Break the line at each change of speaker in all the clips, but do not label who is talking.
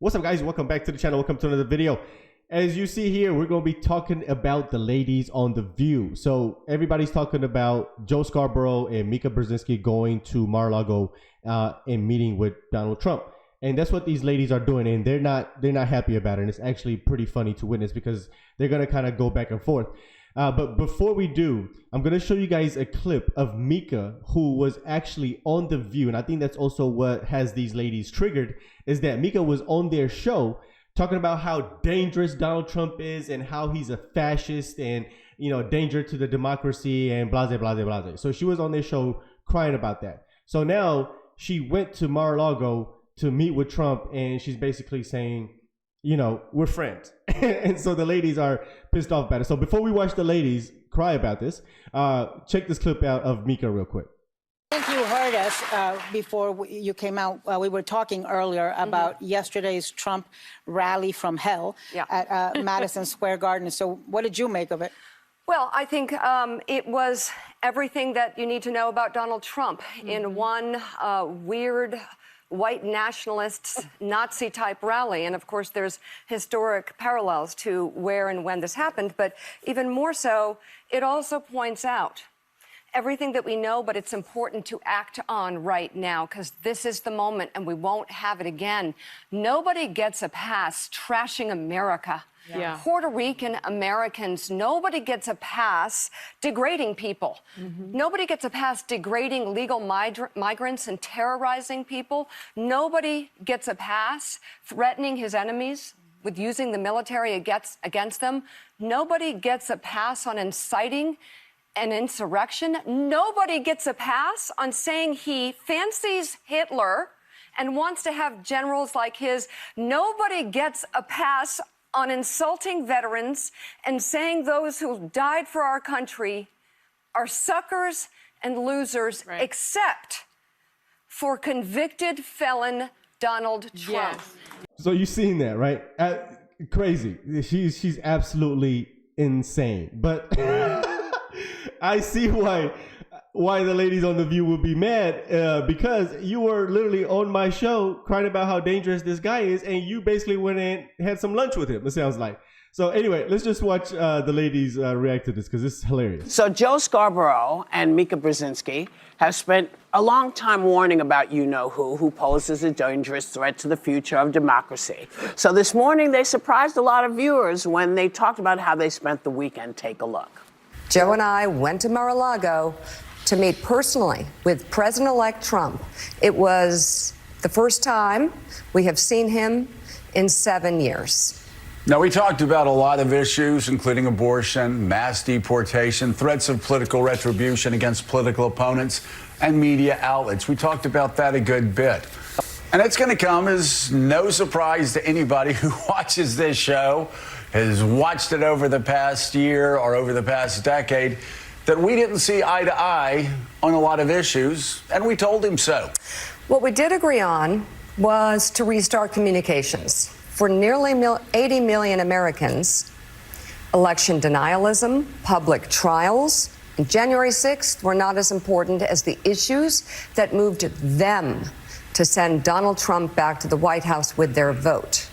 What's up, guys? Welcome back to the channel. Welcome to another video. As you see here, we're going to be talking about the ladies on The View. So everybody's talking about Joe Scarborough and Mika Brzezinski going to Mar-A-Lago and meeting with Donald Trump. And that's what these ladies are doing, and they're not happy about it. And it's actually pretty funny to witness because they're going to kind of go back and forth. But before we do, I'm going to show you guys a clip of Mika, who was actually on The View. And I think that's also what has these ladies triggered, is that Mika was on their show talking about how dangerous Donald Trump is and how he's a fascist and, you know, danger to the democracy and blah, blah, blah, blah. So she was on their show crying about that. So now she went to Mar-A-Lago to meet with Trump, and she's basically saying, you know, we're friends. And so the ladies are pissed off about it. So before we watch the ladies cry about this, check this clip out of Mika real quick.
I think you heard us before you came out. We were talking earlier about yesterday's Trump rally from hell at Madison Square Garden. So what did you make of it?
Well, I think it was everything that you need to know about Donald Trump in one weird white nationalist Nazi-type rally. And of course, there's historic parallels to where and when this happened. But even more so, it also points out everything that we know, but it's important to act on right now because this is the moment and we won't have it again. Nobody gets a pass trashing America. Puerto Rican Americans, nobody gets a pass degrading people. Nobody gets a pass degrading legal migrants and terrorizing people. Nobody gets a pass threatening his enemies with using the military against them. Nobody gets a pass on inciting an insurrection. Nobody gets a pass on saying he fancies Hitler and wants to have generals like his. Nobody gets a pass on insulting veterans and saying those who died for our country are suckers and losers, except for convicted felon Donald Trump.
So you've seen that, right? Crazy. She's absolutely insane. But I see why the ladies on The View would be mad, because you were literally on my show crying about how dangerous this guy is, and you basically went and had some lunch with him, it sounds like. So anyway, let's just watch the ladies react to this because this is hilarious.
So Joe Scarborough and Mika Brzezinski have spent a long time warning about you-know-who poses a dangerous threat to the future of democracy. So this morning they surprised a lot of viewers when they talked about how they spent the weekend. Take a look.
Joe and I went to Mar-A-Lago to meet personally with President-elect Trump. It was the first time we have seen him in 7 years.
Now, we talked about a lot of issues, including abortion, mass deportation, threats of political retribution against political opponents, and media outlets. We talked about that a good bit. And it's going to come as no surprise to anybody who watches this show, has watched it over the past year or over the past decade, that we didn't see eye to eye on a lot of issues, and we told him so.
What we did agree on was to restart communications. For nearly 80 million Americans, election denialism, public trials, and January 6th were not as important as the issues that moved them to send Donald Trump back to the White House with their vote.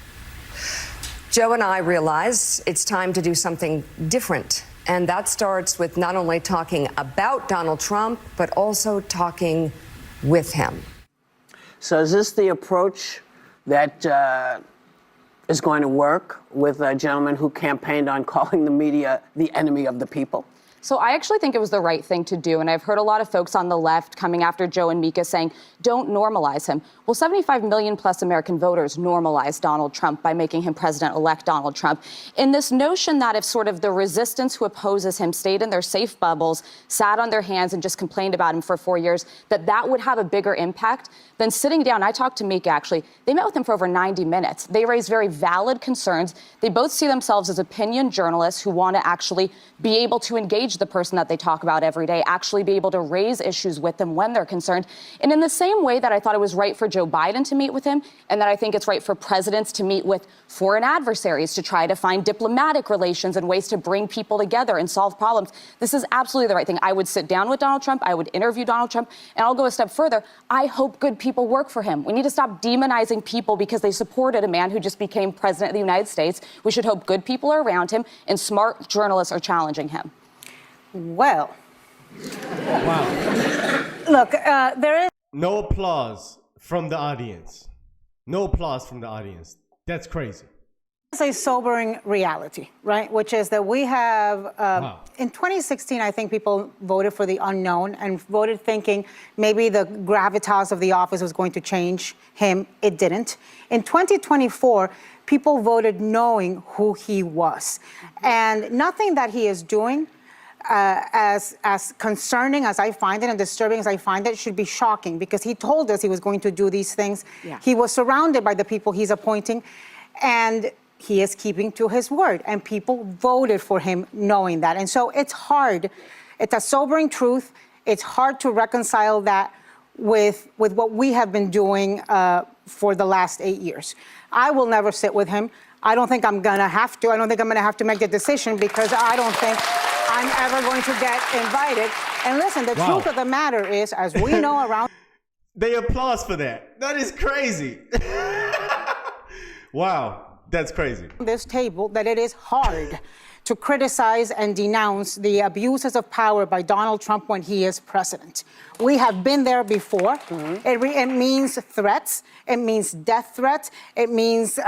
Joe and I realize it's time to do something different. And that starts with not only talking about Donald Trump, but also talking with him.
So is this the approach that is going to work with a gentleman who campaigned on calling the media the enemy of the people?
So I actually think it was the right thing to do. And I've heard a lot of folks on the left coming after Joe and Mika saying, don't normalize him. Well, 75 million plus American voters normalized Donald Trump by making him President-elect Donald Trump. In this notion that if sort of the resistance who opposes him stayed in their safe bubbles, sat on their hands and just complained about him for 4 years, that would have a bigger impact than sitting down. I talked to Mika, actually. They met with him for over 90 minutes. They raised very valid concerns. They both see themselves as opinion journalists who want to actually be able to engage engage the person that they talk about every day, actually be able to raise issues with them when they're concerned. And in the same way that I thought it was right for Joe Biden to meet with him, and that I think it's right for presidents to meet with foreign adversaries to try to find diplomatic relations and ways to bring people together and solve problems, this is absolutely the right thing. I would sit down with Donald Trump. I would interview Donald Trump. And I'll go a step further. I hope good people work for him. We need to stop demonizing people because they supported a man who just became president of the United States. We should hope good people are around him and smart journalists are challenging him.
Well,
Wow.
look, there is
No applause from the audience. No applause from the audience. That's crazy.
a sobering reality, right? Which is that we have, in 2016, I think people voted for the unknown and voted thinking maybe the gravitas of the office was going to change him. It didn't. In 2024, people voted knowing who he was. And nothing that he is doing, as concerning as I find it and disturbing as I find it, should be shocking, because he told us he was going to do these things. Yeah. He was surrounded by the people he's appointing, and he is keeping to his word, and people voted for him knowing that. And so it's hard. It's a sobering truth. It's hard to reconcile that with what we have been doing for the last 8 years. I will never sit with him. I don't think I'm gonna have to. I don't think I'm gonna have to make the decision, because I don't think I'm ever going to get invited. And listen, the truth of the matter is, as we know around...
They applause for that. That is crazy. Wow. That's crazy.
This table, that it is hard to criticize and denounce the abuses of power by Donald Trump when he is president. We have been there before. It means threats. It means death threats. It means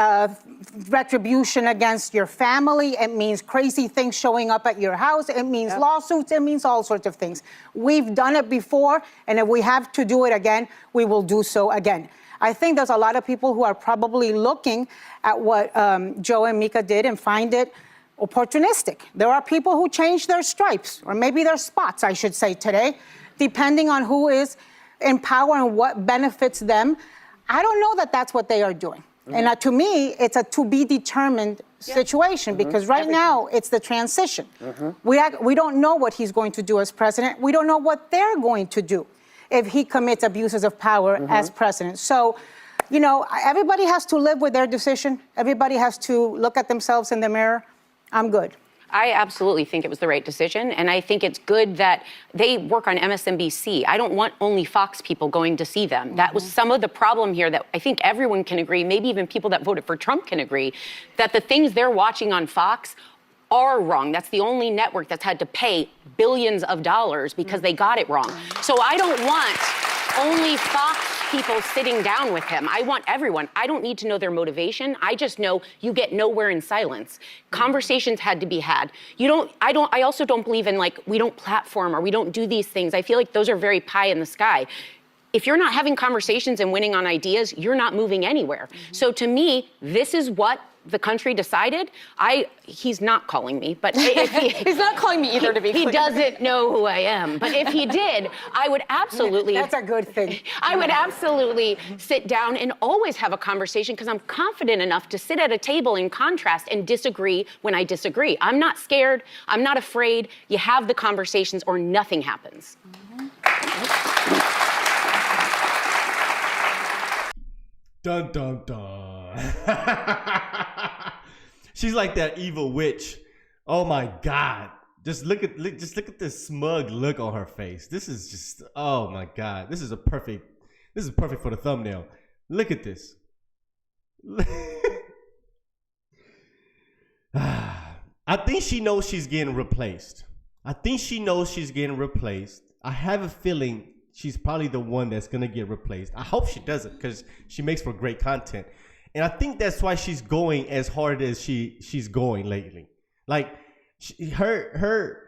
retribution against your family. It means crazy things showing up at your house. It means lawsuits. It means all sorts of things. We've done it before, and if we have to do it again, we will do so again. I think there's a lot of people who are probably looking at what Joe and Mika did and find it opportunistic. There are people who change their stripes, or maybe their spots, I should say today, depending on who is in power and what benefits them. I don't know that that's what they are doing. And to me, it's a to-be-determined situation, because right now it's the transition. We don't know what he's going to do as president. We don't know what they're going to do if he commits abuses of power as president. So, you know, everybody has to live with their decision. Everybody has to look at themselves in the mirror. I'm good.
I absolutely think it was the right decision, and I think it's good that they work on MSNBC. I don't want only Fox people going to see them. That was some of the problem here that I think everyone can agree, maybe even people that voted for Trump can agree, that the things they're watching on Fox are wrong. That's the only network that's had to pay billions of dollars because they got it wrong. So I don't want only Fox people sitting down with him. I want everyone. I don't need to know their motivation. I just know you get nowhere in silence. Conversations had to be had. I also don't believe in, like, we don't platform or we don't do these things. I feel like those are very pie in the sky. If you're not having conversations and winning on ideas, you're not moving anywhere. So to me, this is what the country decided. He's not calling me, but if
he's not calling me either, to be clear.
He doesn't know who I am. But if he did, I would absolutely...
That's a good thing.
I would absolutely sit down and always have a conversation, because I'm confident enough to sit at a table in contrast and disagree when I disagree. I'm not scared. I'm not afraid. You have the conversations or nothing happens.
Dun, dun, dun. She's like that evil witch. Oh my God. Just look at this smug look on her face. This is just, oh my God. This is perfect for the thumbnail. Look at this. I think she knows she's getting replaced. I have a feeling she's probably the one that's going to get replaced. I hope she doesn't, because she makes for great content. And I think that's why she's going as hard as she's going lately. Like, her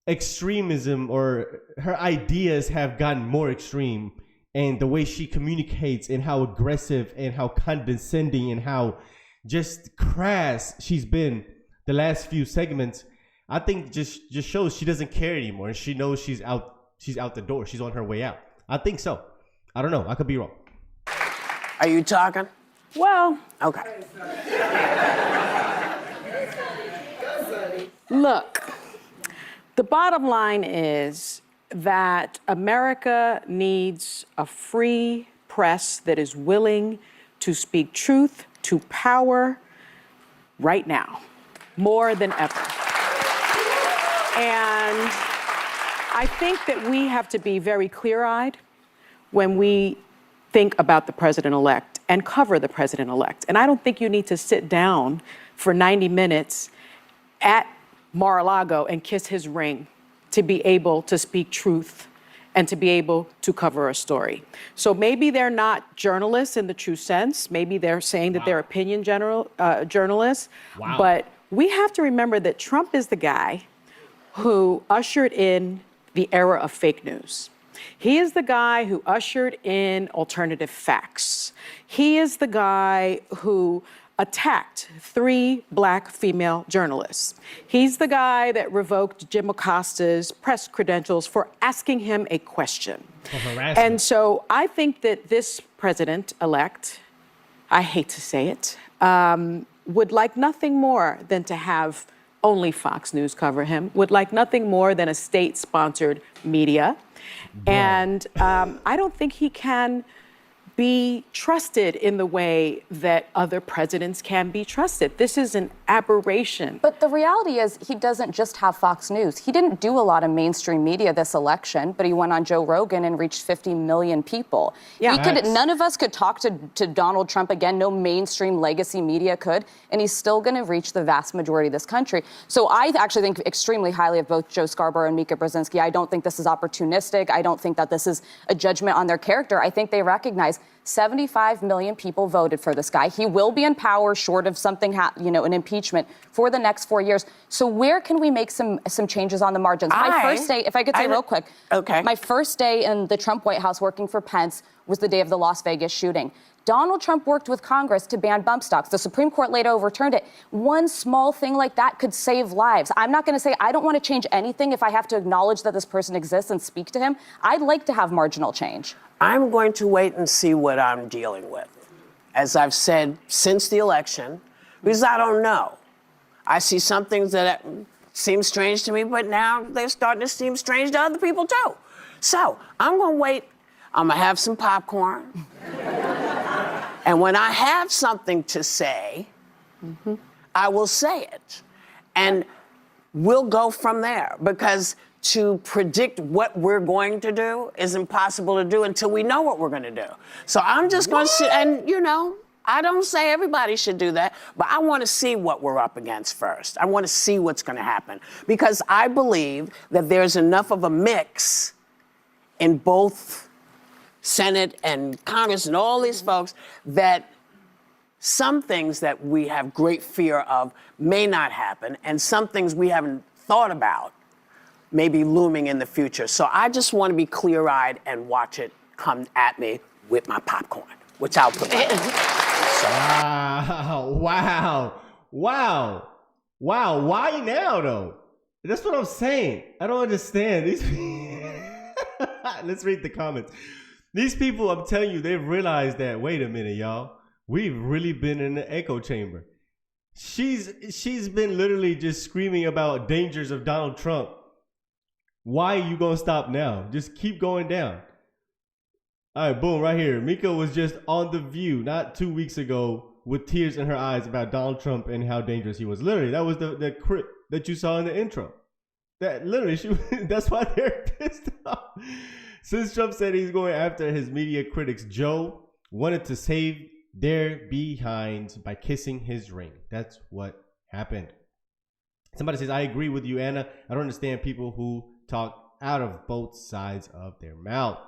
extremism, or her ideas have gotten more extreme. And the way she communicates, and how aggressive and how condescending and how just crass she's been the last few segments, I think just shows she doesn't care anymore. And she knows she's out the door. She's on her way out. I think so. I don't know. I could be wrong.
Are you talking?
Well,
okay.
Look, The bottom line is that America needs a free press that is willing to speak truth to power right now, more than ever. And I think that we have to be very clear-eyed when we think about the president-elect and cover the president-elect. And I don't think you need to sit down for 90 minutes at Mar-A-Lago and kiss his ring to be able to speak truth and to be able to cover a story. So maybe they're not journalists in the true sense. Maybe they're saying that they're opinion journalists.
Wow.
But we have to remember that Trump is the guy who ushered in the era of fake news. He is the guy who ushered in alternative facts. He is the guy who attacked 3 black female journalists. He's the guy that revoked Jim Acosta's press credentials for asking him a question. And so I think that this president-elect, I hate to say it, would like nothing more than to have only Fox News cover him, would like nothing more than a state-sponsored media. And I don't think he can be trusted in the way that other presidents can be trusted. This is an aberration.
But the reality is he doesn't just have Fox News. He didn't do a lot of mainstream media this election, but he went on Joe Rogan and reached 50 million people.
Yeah.
None of us could talk to Donald Trump again. No mainstream legacy media could. And he's still going to reach the vast majority of this country. So I actually think extremely highly of both Joe Scarborough and Mika Brzezinski. I don't think this is opportunistic. I don't think that this is a judgment on their character. I think they recognize 75 million people voted for this guy. He will be in power short of something, an impeachment for the next 4 years. So where can we make some changes on the margins? My first day, if I could say real quick,
okay.
My first day in the Trump White House working for Pence was the day of the Las Vegas shooting. Donald Trump worked with Congress to ban bump stocks. The Supreme Court later overturned it. One small thing like that could save lives. I'm not going to say I don't want to change anything if I have to acknowledge that this person exists and speak to him. I'd like to have marginal change.
I'm going to wait and see what I'm dealing with, as I've said since the election, because I don't know. I see some things that seem strange to me, but now they're starting to seem strange to other people too. So I'm going to wait. I'm going to have some popcorn. And when I have something to say, I will say it. And we'll go from there, because to predict what we're going to do is impossible to do until we know what we're going to do. So I'm just going to sit, and I don't say everybody should do that, but I want to see what we're up against first. I want to see what's going to happen, because I believe that there's enough of a mix in both Senate and Congress and all these folks that some things that we have great fear of may not happen, and some things we haven't thought about may be looming in the future. So I just want to be clear-eyed and watch it come at me with my popcorn, which I'll put
Wow. Why now, though? That's what I'm saying. I don't understand. Let's read the comments. These people, I'm telling you, they've realized that, wait a minute, y'all. We've really been in the echo chamber. She's been literally just screaming about dangers of Donald Trump. Why are you going to stop now? Just keep going down. All right, boom, right here. Mika was just on The View not 2 weeks ago with tears in her eyes about Donald Trump and how dangerous he was. Literally, that was the clip that you saw in the intro. That literally, that's why they're pissed off. Since Trump said he's going after his media critics, Joe wanted to save their behinds by kissing his ring. That's what happened. Somebody says, I agree with you, Anna. I don't understand people who talk out of both sides of their mouth.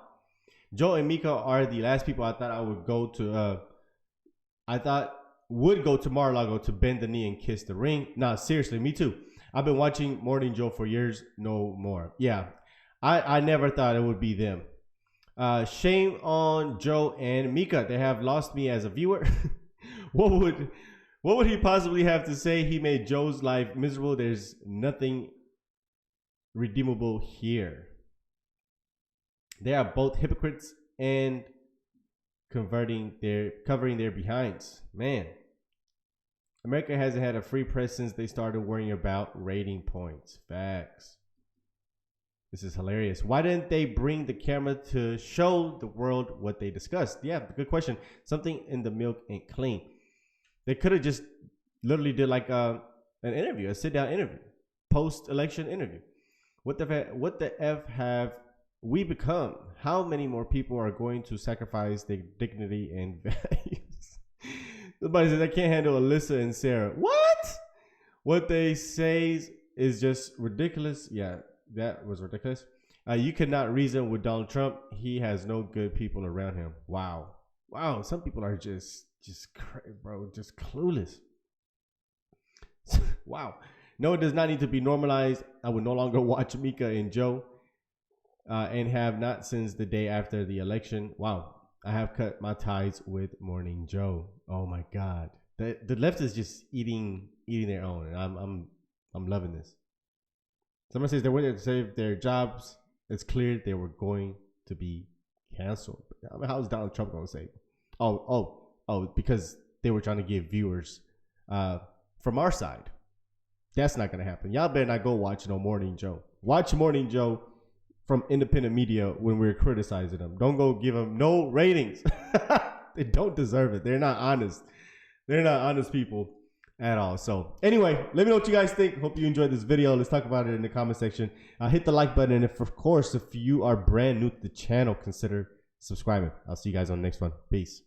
Joe and Mika are the last people I thought would go to Mar-A-Lago to bend the knee and kiss the ring. Nah, seriously, me too. I've been watching Morning Joe for years, no more. Yeah, I never thought it would be them. Shame on Joe and Mika. They have lost me as a viewer. What would he possibly have to say? He made Joe's life miserable. There's nothing redeemable here. They are both hypocrites and covering their behinds. Man, America hasn't had a free press since they started worrying about rating points. Facts. This is hilarious. Why didn't they bring the camera to show the world what they discussed? Yeah, good question. Something in the milk ain't clean. They could have just literally did like an interview, a sit-down interview, post-election interview. What the F have we become? How many more people are going to sacrifice their dignity and values? Somebody says, I can't handle Alyssa and Sarah. What? What they say is just ridiculous. Yeah, that was ridiculous. You cannot reason with Donald Trump. He has no good people around him. Wow. Some people are just clueless. Wow. No, it does not need to be normalized. I would no longer watch Mika and Joe, and have not since the day after the election. Wow. I have cut my ties with Morning Joe. Oh my God. The left is just eating their own, and I'm loving this. Someone says they went there to save their jobs. It's clear they were going to be canceled. I mean, how is Donald Trump going to say? Oh, because they were trying to get viewers from our side. That's not going to happen. Y'all better not go watch no Morning Joe. Watch Morning Joe from independent media when we're criticizing them. Don't go give them no ratings. They don't deserve it. They're not honest. They're not honest people at all. So anyway, let me know what you guys think. Hope you enjoyed this video. Let's talk about it in the comment section. Hit the like button. And of course, if you are brand new to the channel, consider subscribing. I'll see you guys on the next one. Peace.